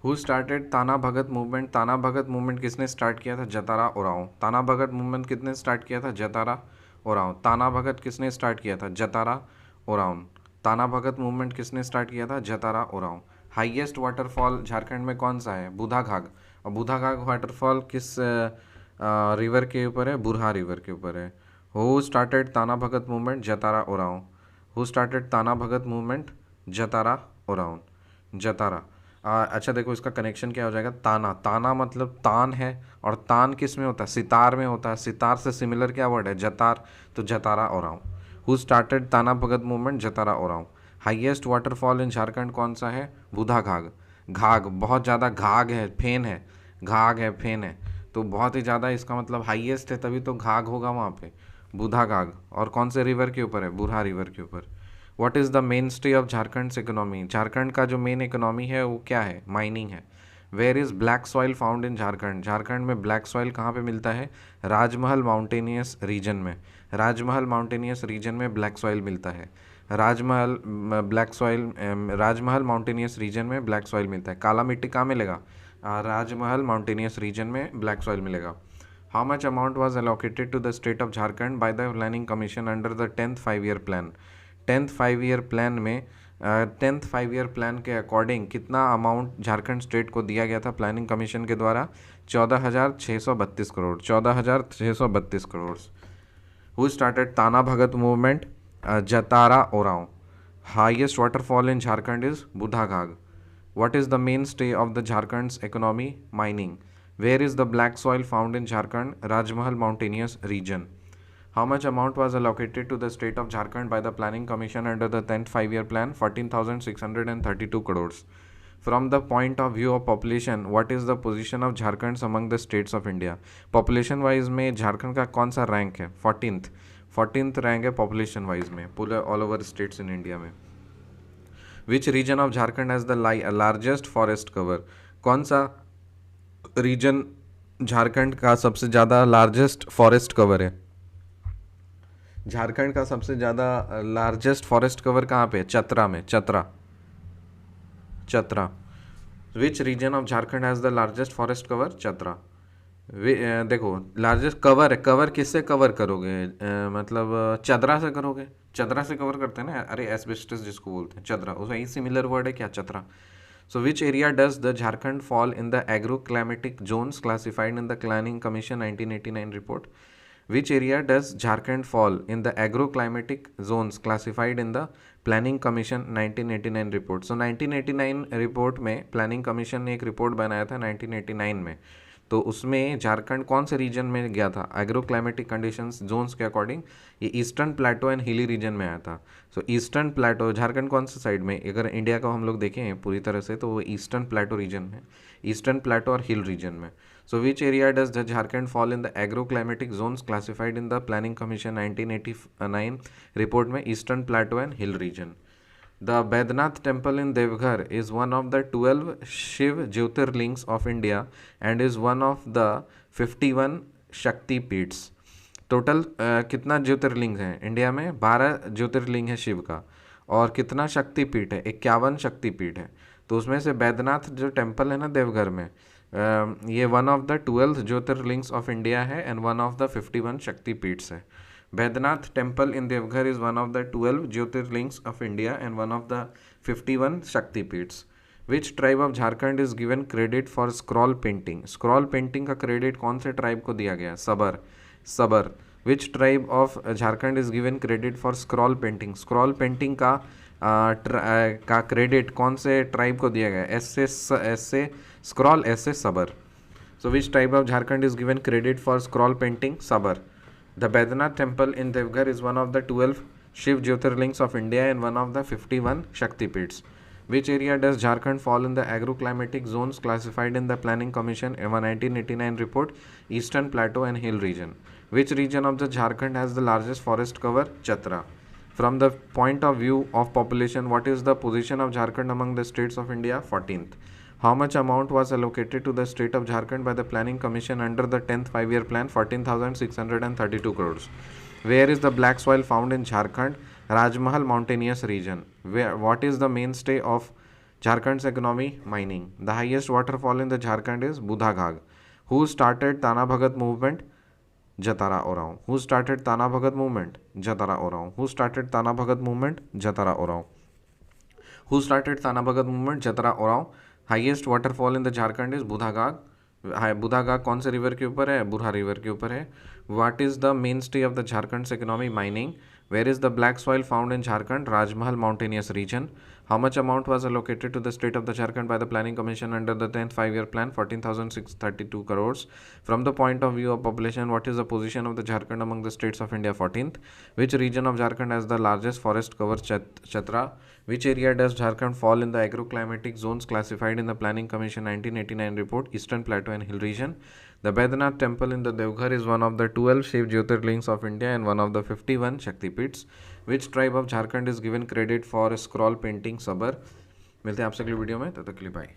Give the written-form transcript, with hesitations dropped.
Who started Tana Bhagat movement? ताना Bhagat movement किसने start किया था? जतारा ओरांव। ताना भगत मूवमेंट किसने स्टार्ट किया था? जतारा ओरांव। ताना भगत किसने स्टार्ट किया था? जतारा ओरांव। ताना भगत मूवमेंट किसने स्टार्ट किया था? जतारा ओरांव। हाईएस्ट वाटरफॉल झारखंड में कौन सा है? बूढ़ाघाग। और बूढ़ाघाग वाटरफॉल किस रिवर के ऊपर है? बुरहा रिवर के ऊपर है। Who started Tana Bhagat movement? Jatra Oraon. Who started Tana Bhagat movement? Jatra Oraon. Jatra. अच्छा देखो इसका कनेक्शन क्या हो जाएगा। ताना, ताना मतलब तान है, और तान किस में होता है? सितार में होता है। सितार से सिमिलर क्या वर्ड है? जतार। तो Jatara Oraon. Who started Tana Bhagat movement? Jatra Oraon. Highest waterfall in Jharkhand कौन सा है? बूढ़ा घाघ। घाघ बहुत ज़्यादा, घाघ है, फेन है, घाघ है, फेन है, तो बहुत ही ज़्यादा, इसका मतलब हाईएस्ट है तभी तो घाघ होगा वहाँ पे। बूढ़ा घाघ। और कौन से रिवर के ऊपर है? बुरहा रिवर के ऊपर। What is the main stay of Jharkhand economy? Jharkhand का जो मेन इकोनॉमी है वो क्या है? माइनिंग है। Where is black soil found in Jharkhand? Jharkhand में ब्लैक सॉइल कहाँ पे मिलता है? राजमहल माउंटेनियस रीजन में। राजमहल माउंटेनियस रीजन में ब्लैक सॉइल मिलता है। Rajmahal black soil, Rajmahal mountainous region में ब्लैक सॉइल मिलता है। काला मिट्टी कहाँ मिलेगा? राजमहल माउंटेनियस रीजन में ब्लैक सॉइल मिलेगा। How much amount was allocated to the state of Jharkhand by the planning commission under the 10th 5-year plan? 10th 5-year plan में 10th 5-year प्लान के अकॉर्डिंग कितना अमाउंट झारखंड स्टेट को दिया गया था planning commission के द्वारा? 14,632 crore. 14,632 crore. Who started Tana Bhagat movement? Jatra Oraon. Highest waterfall in Jharkhand is Budhaghagh. What is the mainstay of the Jharkhand's economy? Mining. Where is the black soil found in Jharkhand? Rajmahal mountainous region. How much amount was allocated to the state of Jharkhand by the Planning Commission under the 10th 5-year plan? 14,632 crores. From the point of view of population, what is the position of Jharkhand among the states of India? Population wise में झारखंड का कौन सा rank है? 14th rank है population wise में पूरे all over states in India में। Which region of Jharkhand has the largest forest cover? कौन सा रीजन झारखंड का सबसे ज़्यादा लार्जेस्ट फॉरेस्ट कवर है? झारखंड का सबसे ज़्यादा लार्जेस्ट फॉरेस्ट कवर कहाँ पे है? चतरा में। चतरा। चतरा। विच region of Jharkhand has the largest forest cover? Chatra. देखो लार्जेस्ट कवर है, कवर किससे कवर करोगे? मतलब चदरा से करोगे। चदरा से कवर करते हैं ना, अरे एस्बेस्टस जिसको बोलते हैं, चदरा, उसका ही सिमिलर वर्ड है क्या? Chatra. So which area does the Jharkhand fall in the agro climatic zones classified in the planning commission 1989 report? Which area does Jharkhand fall in the agro climatic zones classified in the planning commission 1989 report? So 1989 report में planning commission ने एक report बनाया था 1989 में, तो उसमें झारखंड कौन से रीजन में गया था? एग्रो क्लाइमेटिक कंडीशंस जोन्स के अकॉर्डिंग ये eastern plateau and hilly region में आया था। सो ईस्टर्न प्लेटो, झारखंड कौन सा साइड में? अगर इंडिया का हम लोग देखें पूरी तरह से तो वो ईस्टर्न प्लेटो रीजन में, ईस्टर्न प्लेटो और हिल रीजन में। So which area does the Jharkhand fall in the agro climatic zones classified in the planning commission 1989 report में? Eastern plateau and hill region. The Baidnath temple in Devghar is one of the 12 Shiv Jyotirlings of India and is one of the 51 Shakti Peeths. Total कितना ज्योतिर्लिंग है India में? 12 ज्योतिर्लिंग है शिव का। और कितना शक्तिपीठ है? 51 शक्तिपीठ है। तो उसमें से बैद्यनाथ जो टेम्पल है ना देवघर में, ये one of the 12 jyotirlingas of India है एंड वन ऑफ द 51 शक्तिपीठ्स है। Baidyanath temple in Devghar is one of the 12 Jyotirlings of India and one of the 51 Shaktipeeths. Which tribe of Jharkhand is given credit for scroll painting? Scroll painting का credit कौन से tribe को दिया गया? सबर। सबर। Which tribe of Jharkhand is given credit for scroll painting? Scroll painting का credit कौन से tribe को दिया गया? ऐसे scroll, ऐसे सबर। So which tribe of Jharkhand is given credit for scroll painting? सबर। The Baidyanath temple in Devghar is one of the 12 Shiv Jyotirlings of India and one of the 51 Shaktipeeths. Which area does Jharkhand fall in the agroclimatic zones classified in the Planning Commission 1989 report? Eastern Plateau and Hill region. Which region of the Jharkhand has the largest forest cover? Chatra. From the point of view of population, what is the position of Jharkhand among the states of India? 14th. How much amount was allocated to the state of Jharkhand by the Planning Commission under the 10th 5-year plan? 14,632 crores. Where is the black soil found in Jharkhand? Rajmahal mountainous region. What is the mainstay of Jharkhand's economy, mining. The highest waterfall in the Jharkhand is Budhaghag. Who started Tana Bhagat movement? Jatara Orao. Who started Tana Bhagat movement? Jatara Orao. Who started Tana Bhagat movement? Jatara Orao. Who started Tana Bhagat movement? Jatara Orao. Highest waterfall in the Jharkhand is Budhaghag. बुधागाग कौन से river के ऊपर है? Burha river के ऊपर है. What is the main stay of the Jharkhand economy? Mining. Where is the black soil found in Jharkhand? Rajmahal mountainous region. How much amount was allocated to the state of the Jharkhand by the planning commission under the 10th 5-year plan? 14,632 crores. From the point of view of population, what is the position of the Jharkhand among the states of India? 14th. Which region of Jharkhand has the largest forest cover? Chatra. Which area does Jharkhand fall in the agroclimatic zones classified in the planning commission 1989 report? Eastern Plateau and Hill region. The Baidyanath temple in the Devghar is one of the 12 Shiv Jyotirlings of India and one of the 51 Shaktipeeths. Which tribe of Jharkhand is given credit for a scroll painting sabar? मिलते हैं आपसे अगली video में, तब तक के लिए bye.